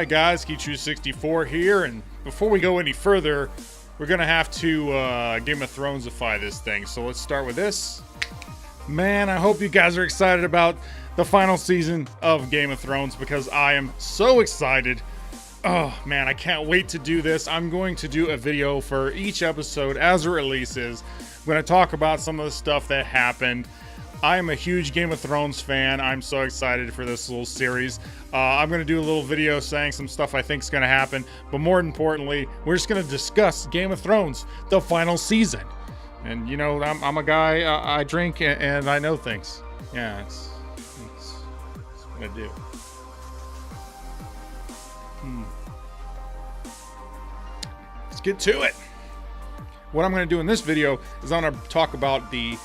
Alright guys, Kichu64 here, and before we go any further, we're gonna have to Game of Thronesify this thing. So let's start with this. Man, I hope you guys are excited about the final season of Game of Thrones because I am so excited. Oh man, I can't wait to do this. I'm going to do a video for each episode as it releases. I'm going to talk about some of the stuff that happened. I am a huge Game of Thrones fan. I'm so excited for this little series. I'm going to do a little video saying some stuff I think is going to happen. But more importantly, we're just going to discuss Game of Thrones, the final season. And you know, I'm a guy, I drink and I know things. Yeah, it's what I do. Let's get to it. What I'm going to do in this video is I'm going to talk about the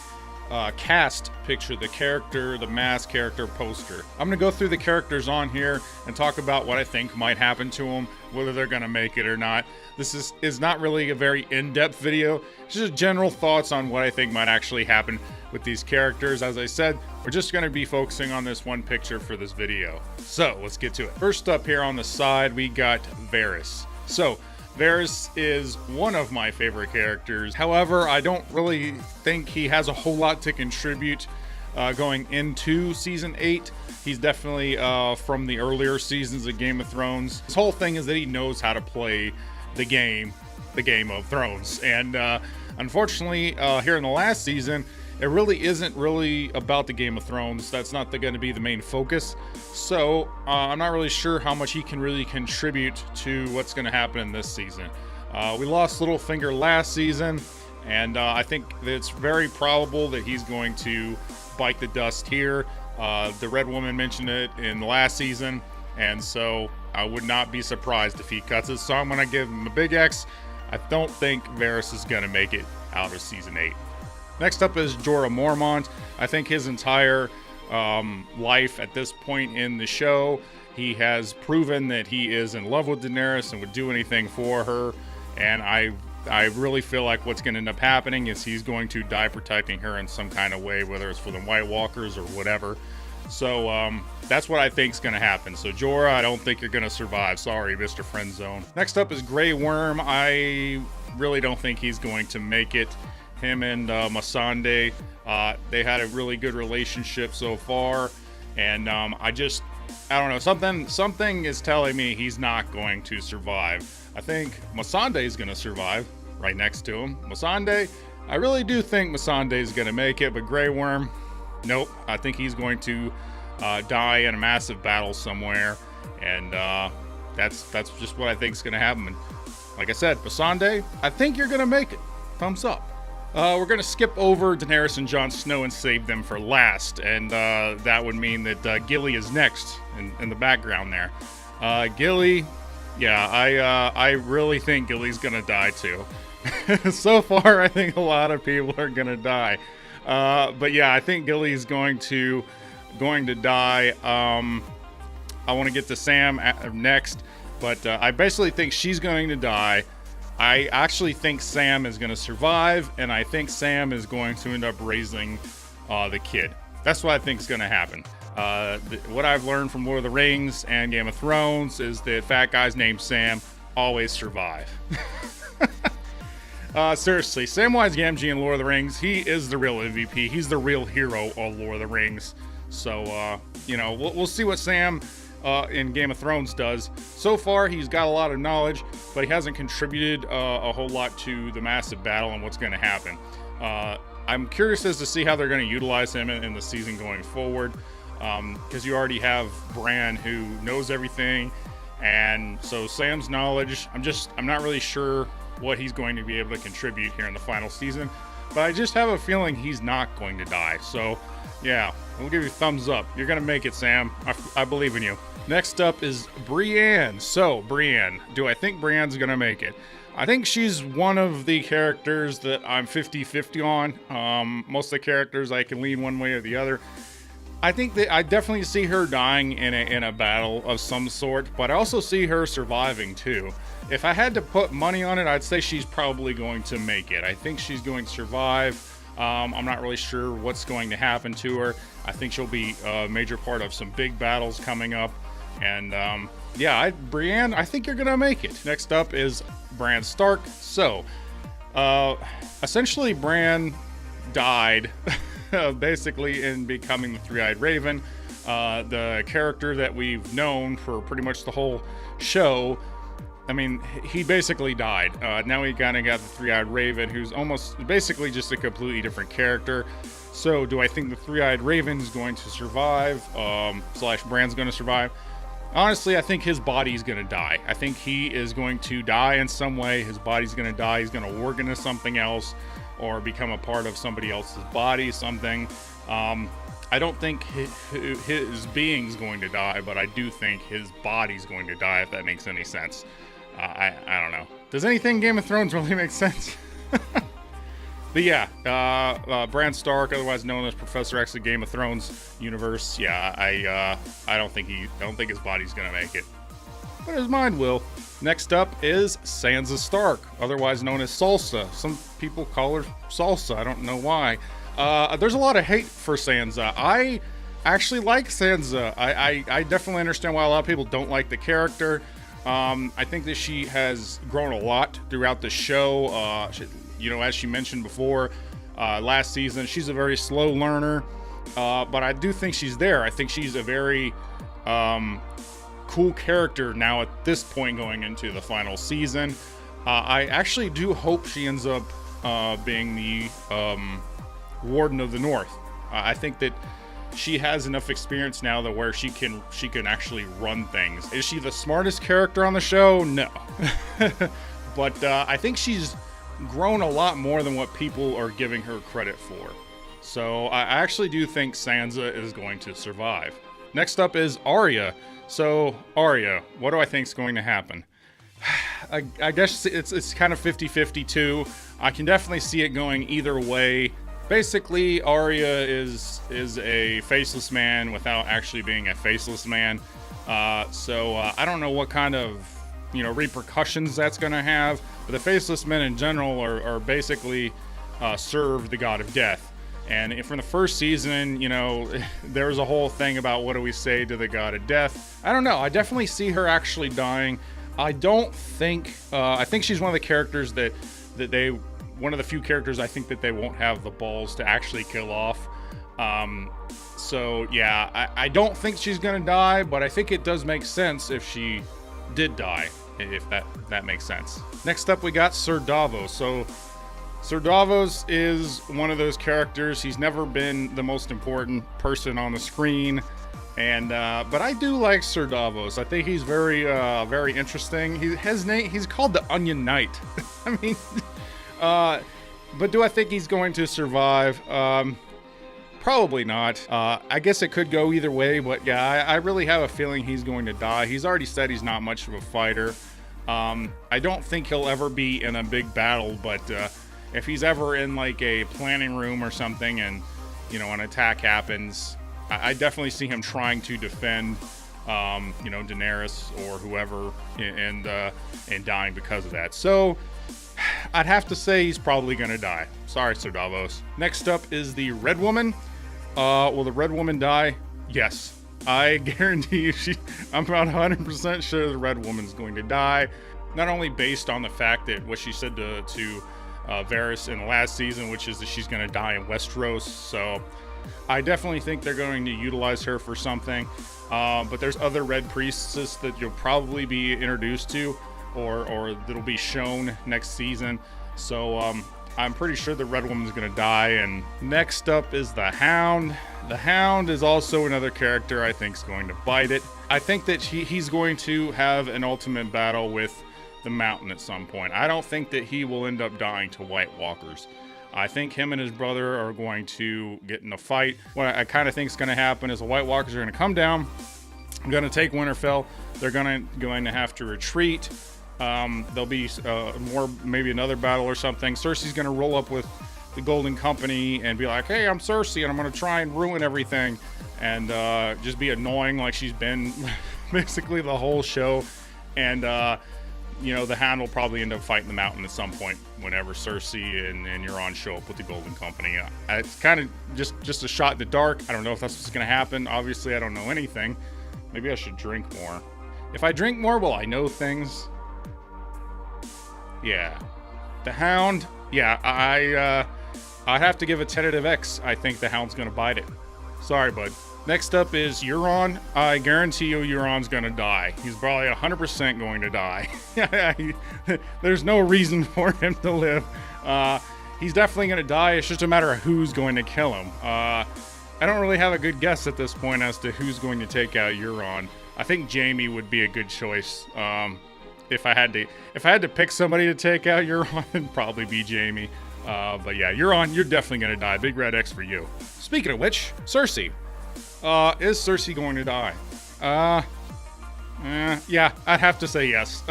cast picture, the character, the mask character poster. I'm going to go through the characters on here and talk about what I think might happen to them, whether they're going to make it or not. This is not really a very in-depth video. It's just general thoughts on what I think might actually happen with these characters. As I said, we're just going to be focusing on this one picture for this video. So let's get to it. First up here on the side, we got Varys. So Varys is one of my favorite characters. However, I don't really think he has a whole lot to contribute going into season 8. He's definitely from the earlier seasons of Game of Thrones. His whole thing is that he knows how to play the Game of Thrones. And unfortunately, here in the last season, it really isn't really about the Game of Thrones. That's not going to be the main focus. So I'm not really sure how much he can really contribute to what's going to happen in this season. We lost Littlefinger last season, and I think that it's very probable that he's going to bite the dust here. The Red Woman mentioned it in the last season, and so I would not be surprised if he cuts it. So I'm going to give him a big X. I don't think Varys is going to make it out of season 8. Next up is Jorah Mormont. I think his entire life at this point in the show, he has proven that he is in love with Daenerys and would do anything for her. And I really feel like what's going to end up happening is he's going to die protecting her in some kind of way, whether it's for the White Walkers or whatever. So that's what I think is going to happen. So Jorah, I don't think you're going to survive. Sorry, Mr. Friendzone. Next up is Grey Worm. I really don't think he's going to make it. Him and Missandei, they had a really good relationship so far, and I don't know, something is telling me he's not going to survive. I think Missandei is going to survive right next to him. Missandei, I really do think Missandei is going to make it, but Grey Worm, nope. I think he's going to die in a massive battle somewhere, and that's just what I think is going to happen. And like I said, Missandei, I think you're going to make it. Thumbs up. We're going to skip over Daenerys and Jon Snow and save them for last, and that would mean that Gilly is next in the background there. Gilly, yeah, I really think Gilly's going to die too. So far, I think a lot of people are going to die. But yeah, I think Gilly's going to die. I want to get to Sam next, but I basically think she's going to die. I actually think Sam is going to survive, and I think Sam is going to end up raising the kid. That's what I think is going to happen. What I've learned from Lord of the Rings and Game of Thrones is that fat guys named Sam always survive. Seriously, Samwise Gamgee in Lord of the Rings, he is the real MVP. He's the real hero of Lord of the Rings. So, you know, we'll see what Sam in Game of Thrones does. So far, he's got a lot of knowledge, but he hasn't contributed a whole lot to the massive battle and what's going to happen. I'm curious as to see how they're going to utilize him in the season going forward, because you already have Bran who knows everything, and so Sam's knowledge, I'm not really sure what he's going to be able to contribute here in the final season, but I just have a feeling he's not going to die. So yeah, we'll give you a thumbs up. You're going to make it, Sam. I believe in you. Next up is Brienne. So, Brienne. Do I think Brienne's going to make it? I think she's one of the characters that I'm 50-50 on. Most of the characters I can lean one way or the other. I think that I definitely see her dying in a battle of some sort, but I also see her surviving too. If I had to put money on it, I'd say she's probably going to make it. I think she's going to survive. I'm not really sure what's going to happen to her. I think she'll be a major part of some big battles coming up. And yeah, Brienne, I think you're gonna make it. Next up is Bran Stark. So, essentially, Bran died basically in becoming the Three-Eyed Raven, the character that we've known for pretty much the whole show. I mean, he basically died. Now we kind of got the Three-Eyed Raven, who's almost basically just a completely different character. So, do I think the Three-Eyed Raven is going to survive? Slash Bran's going to survive? Honestly, I think his body's going to die. I think he is going to die in some way. His body's going to die. He's going to work into something else or become a part of somebody else's body, something. I don't think his being's going to die, but I do think his body's going to die, if that makes any sense. I don't know. Does anything in Game of Thrones really make sense? But yeah, Bran Stark, otherwise known as Professor X of Game of Thrones universe. Yeah, I don't think his body's gonna make it, but his mind will. Next up is Sansa Stark, otherwise known as Salsa. Some people call her Salsa. I don't know why. There's a lot of hate for Sansa. I actually like Sansa. I definitely understand why a lot of people don't like the character. I think that she has grown a lot throughout the show. As she mentioned before, last season, she's a very slow learner, but I do think she's there. I think she's a very cool character now at this point going into the final season. I actually do hope she ends up being the Warden of the North. I think that she has enough experience now that where she can actually run things. Is she the smartest character on the show? No. But I think she's grown a lot more than what people are giving her credit for. So I actually do think Sansa is going to survive. Next up is Arya. So Arya, what do I think is going to happen? I guess it's kind of 50-50 too. I can definitely see it going either way. Basically, Arya is a faceless man without actually being a faceless man. So I don't know what kind of repercussions that's going to have. But the faceless men in general are basically serve the god of death. And from the first season, there was a whole thing about what do we say to the god of death. I don't know. I definitely see her actually dying. I think she's one of the characters that one of the few characters I think that they won't have the balls to actually kill off. So yeah, I don't think she's going to die, but I think it does make sense if she did die. If that makes sense. Next up, we got Sir Davos. So Sir Davos is one of those characters. He's never been the most important person on the screen, but I do like Sir Davos. I think he's very interesting. He's called the Onion Knight. I mean, but do I think he's going to survive? Probably not. I guess it could go either way, but yeah, I really have a feeling he's going to die. He's already said he's not much of a fighter. I don't think he'll ever be in a big battle, but if he's ever in like a planning room or something and, an attack happens, I definitely see him trying to defend, Daenerys or whoever and dying because of that. So I'd have to say he's probably going to die. Sorry, Sir Davos. Next up is the Red Woman. Will the Red Woman die? Yes. I guarantee you I'm about 100% sure the Red Woman's going to die. Not only based on the fact that what she said to Varys in the last season, which is that she's going to die in Westeros. So I definitely think they're going to utilize her for something. But there's other Red Priestesses that you'll probably be introduced to or that'll be shown next season. So I'm pretty sure the Red Woman's going to die. And next up is the Hound. The Hound is also another character I think is going to bite it. I think that he's going to have an ultimate battle with the Mountain at some point. I don't think that he will end up dying to White Walkers. I think him and his brother are going to get in a fight. What I kind of think is going to happen is the White Walkers are going to come down, going to take Winterfell. They're going to have to retreat. There'll be maybe another battle or something. Cersei's going to roll up with the Golden Company and be like, hey, I'm Cersei and I'm going to try and ruin everything, and just be annoying like she's been basically the whole show. And the Hound will probably end up fighting the Mountain at some point whenever Cersei and Euron show up with the Golden Company. It's kind of just a shot in the dark. I don't know if that's what's going to happen. Obviously, I don't know anything. Maybe I should drink more. If I drink more, will I know things? Yeah. The Hound, yeah, I'd have to give a tentative X. I think the Hound's gonna bite it. Sorry, bud. Next up is Euron. I guarantee you Euron's gonna die. He's probably 100% going to die. There's no reason for him to live. He's definitely gonna die. It's just a matter of who's going to kill him. I don't really have a good guess at this point as to who's going to take out Euron. I think Jaime would be a good choice. If I had to pick somebody to take out Euron, it'd probably be Jaime. But yeah, Euron, you're definitely gonna die. Big red X for you. Speaking of which, Cersei. Is Cersei going to die? Yeah, I'd have to say yes.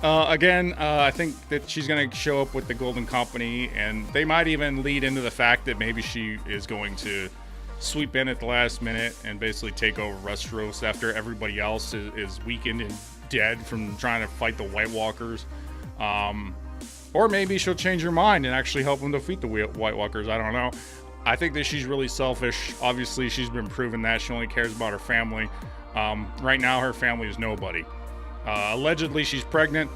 Again, I think that she's going to show up with the Golden Company, and they might even lead into the fact that maybe she is going to sweep in at the last minute and basically take over Westeros after everybody else is weakened and dead from trying to fight the White Walkers. Or maybe she'll change her mind and actually help them defeat the White Walkers. I don't know. I think that she's really selfish. Obviously, she's been proven that she only cares about her family. Right now, her family is nobody. Allegedly, she's pregnant.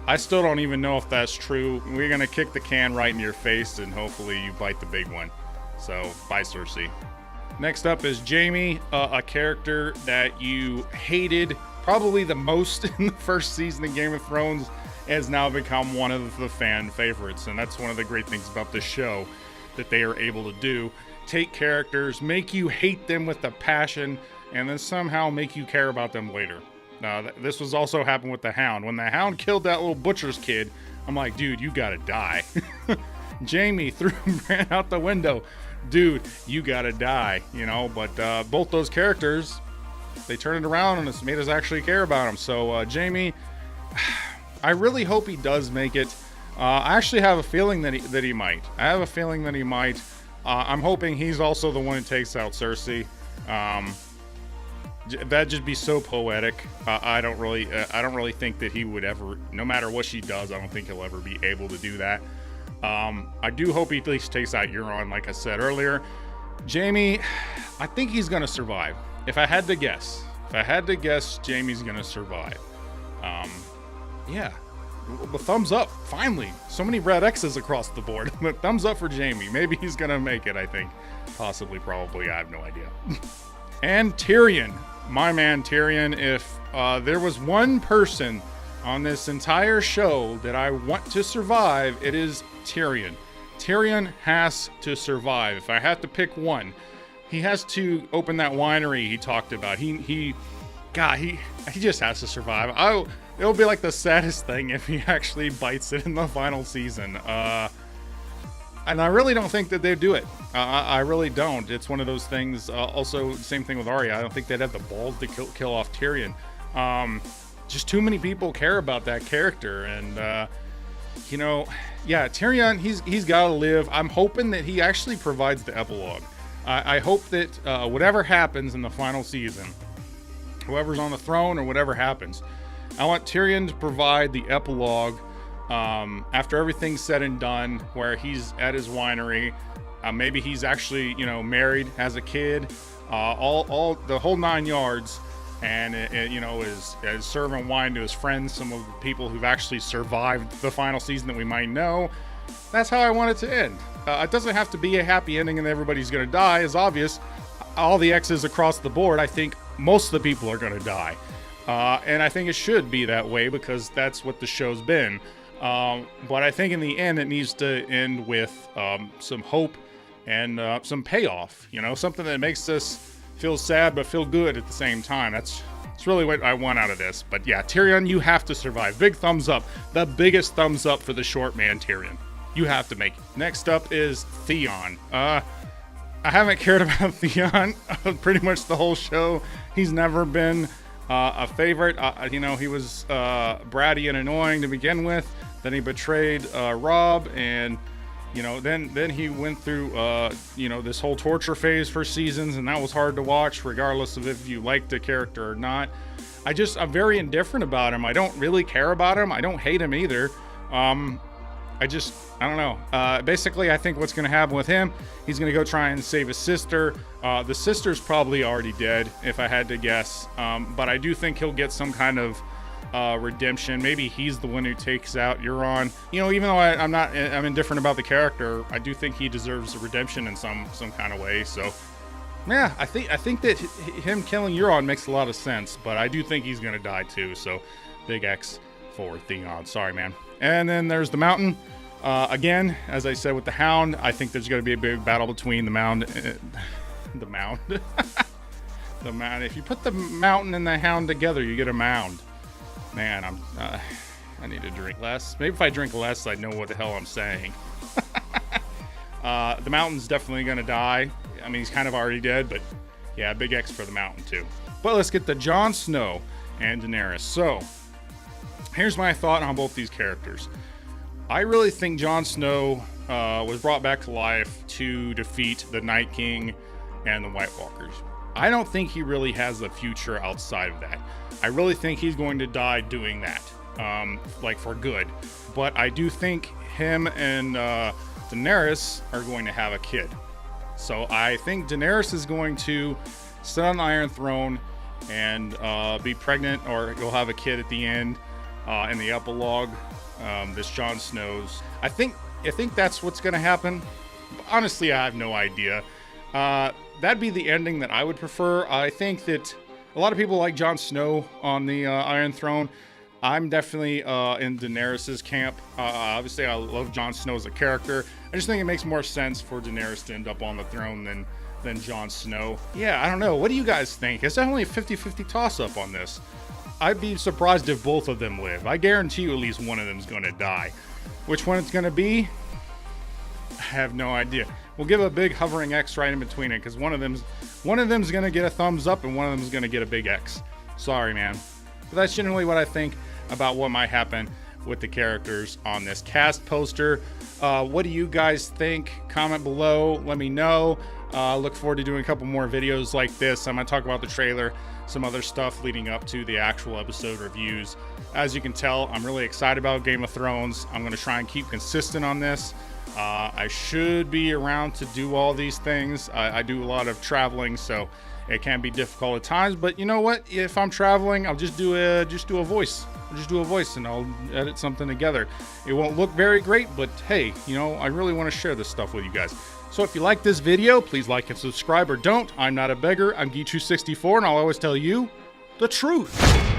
I still don't even know if that's true. We're going to kick the can right in your face, and hopefully you bite the big one. So, bye, Cersei. Next up is Jaime, a character that you hated probably the most in the first season of Game of Thrones, has now become one of the fan favorites. And that's one of the great things about this show that they are able to do. Take characters, make you hate them with a passion, and then somehow make you care about them later. This was also happened with the Hound. When the Hound killed that little butcher's kid, I'm like, dude, you gotta die. Jaime threw Bran out the window. Dude, you gotta die, you know? But both those characters, they turned it around and it's made us actually care about him. So Jaime, I really hope he does make it. I actually have a feeling that he might. I have a feeling that he might. I'm hoping he's also the one who takes out Cersei. That'd just be so poetic. I don't really think that he would ever, no matter what she does, I don't think he'll ever be able to do that. I do hope he at least takes out Euron, like I said earlier. Jaime, I think he's gonna survive. If I had to guess, Jaime's gonna survive. Yeah. The thumbs up, finally. So many red X's across the board. But thumbs up for Jaime. Maybe he's gonna make it, I think. Possibly, probably, I have no idea. And Tyrion. My man Tyrion. If there was one person on this entire show that I want to survive, it is Tyrion. Tyrion has to survive. If I had to pick one, he has to open that winery he talked about. He just has to survive. It'll be like the saddest thing if he actually bites it in the final season. And I really don't think that they'd do it. I really don't. It's one of those things. Also, same thing with Arya. I don't think they'd have the balls to kill off Tyrion. Just too many people care about that character. And, yeah, Tyrion, he's got to live. I'm hoping that he actually provides the epilogue. I hope that whatever happens in the final season, whoever's on the throne or whatever happens, I want Tyrion to provide the epilogue after everything's said and done, where he's at his winery. Maybe he's actually, married, has a kid, all the whole 9 yards, and is serving wine to his friends, some of the people who've actually survived the final season that we might know. That's how I want it to end. It doesn't have to be a happy ending and everybody's going to die. It's obvious. All the X's across the board, I think most of the people are going to die. And I think it should be that way because that's what the show's been. But I think in the end, it needs to end with some hope and some payoff. Something that makes us feel sad but feel good at the same time. That's really what I want out of this. But yeah, Tyrion, you have to survive. Big thumbs up. The biggest thumbs up for the short man, Tyrion. You have to make it. Next up is Theon. I haven't cared about Theon pretty much the whole show. He's never been a favorite. He was bratty and annoying to begin with. Then he betrayed Robb, and then he went through this whole torture phase for seasons, and that was hard to watch, regardless of if you liked the character or not. I'm very indifferent about him. I don't really care about him. I don't hate him either. I don't know. Basically, I think what's going to happen with him, he's going to go try and save his sister. The sister's probably already dead, if I had to guess. But I do think he'll get some kind of redemption. Maybe he's the one who takes out Euron. You know, even though I'm indifferent about the character, I do think he deserves a redemption in some kind of way. So, yeah, I think that him killing Euron makes a lot of sense. But I do think he's going to die too. So, big X for Theon. Sorry, man. And then there's the Mountain. Again, as I said with the Hound, I think there's going to be a big battle between the Mound. The Mound. The Mound. If you put the Mountain and the Hound together, you get a mound. Man, I need to drink less. Maybe if I drink less, I know what the hell I'm saying. The Mountain's definitely going to die. I mean, he's kind of already dead, but yeah, big X for the Mountain too. But let's get to Jon Snow and Daenerys. So, here's my thought on both these characters. I really think Jon Snow was brought back to life to defeat the Night King and the White Walkers. I don't think he really has a future outside of that. I really think he's going to die doing that, like for good. But I do think him and Daenerys are going to have a kid. So I think Daenerys is going to sit on the Iron Throne and be pregnant, or he'll have a kid at the end in the epilogue. This Jon Snow's. I think that's what's going to happen. Honestly, I have no idea. That'd be the ending that I would prefer. I think that a lot of people like Jon Snow on the Iron Throne. I'm definitely in Daenerys' camp. Obviously, I love Jon Snow as a character. I just think it makes more sense for Daenerys to end up on the throne than Jon Snow. Yeah, I don't know. What do you guys think? It's definitely a 50-50 toss-up on this. I'd be surprised if both of them live. I guarantee you at least one of them is going to die. Which one it's going to be? I have no idea. We'll give a big hovering X right in between it, because one of them's going to get a thumbs up and one of them's going to get a big X. Sorry, man. But that's generally what I think about what might happen with the characters on this cast poster. What do you guys think? Comment below. Let me know. Look forward to doing a couple more videos like this. I'm going to talk about the trailer, some other stuff leading up to the actual episode reviews. As you can tell, I'm really excited about Game of Thrones. I'm going to try and keep consistent on this. I should be around to do all these things. I do a lot of traveling, so it can be difficult at times. But you know what? If I'm traveling, I'll just do a voice. I'll just do a voice and I'll edit something together. It won't look very great, but hey, you know, I really want to share this stuff with you guys. So if you like this video, please like and subscribe, or don't. I'm not a beggar. I'm Geechu64, and I'll always tell you the truth.